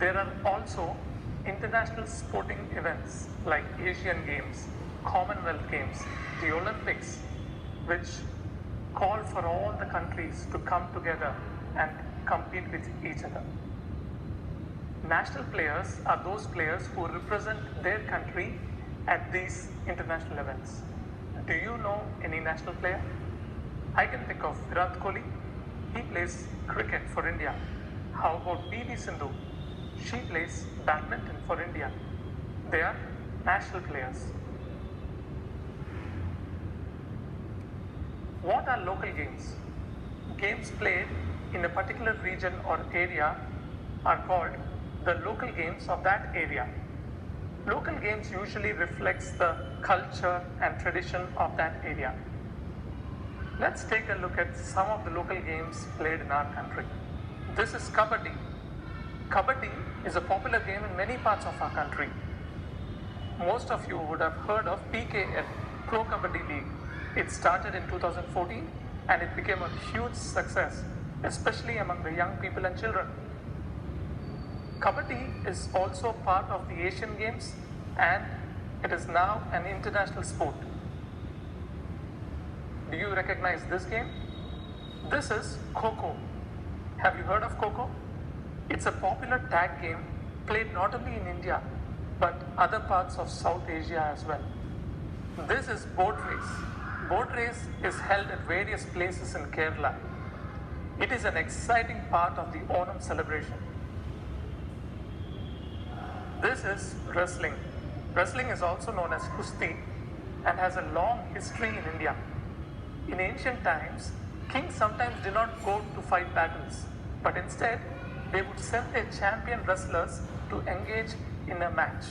There are also international sporting events like Asian Games, Commonwealth Games, the Olympics, which call for all the countries to come together and compete with each other. National players are those players who represent their country at these international events. Do you know any national player? I can think of Virat Kohli. He plays cricket for India. How about PV Sindhu? She plays badminton for India. They are national players. What are local games? Games played in a particular region or area are called the local games of that area. Local games usually reflects the culture and tradition of that area. Let's take a look at some of the local games played in our country. This is Kabaddi. Kabaddi is a popular game in many parts of our country. Most of you would have heard of PKL, Pro Kabaddi League. It started in 2014 and it became a huge success, especially among the young people and children. Kabaddi is also part of the Asian Games and it is now an international sport. Do you recognize this game? This is Kho-Kho. Have you heard of Kho-Kho? It's a popular tag game played not only in India but other parts of South Asia as well. This is boat race. Boat race is held at various places in Kerala. It is an exciting part of the Onam celebration. This is wrestling. Wrestling is also known as Kusti and has a long history in India. In ancient times, kings sometimes did not go to fight battles, but instead they would send their champion wrestlers to engage in a match.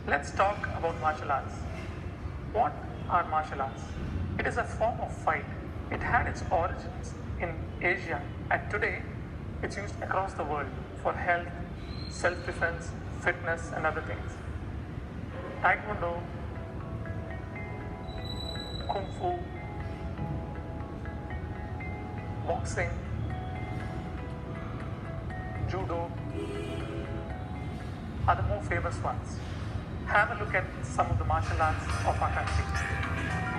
Let's talk about martial arts. What are martial arts? It is a form of fight. It had its origins in Asia and today it's used across the world for health, self-defense, fitness and other things. Taekwondo, Kung Fu, boxing, Judo are the more famous ones. Have a look at some of the martial arts of our country.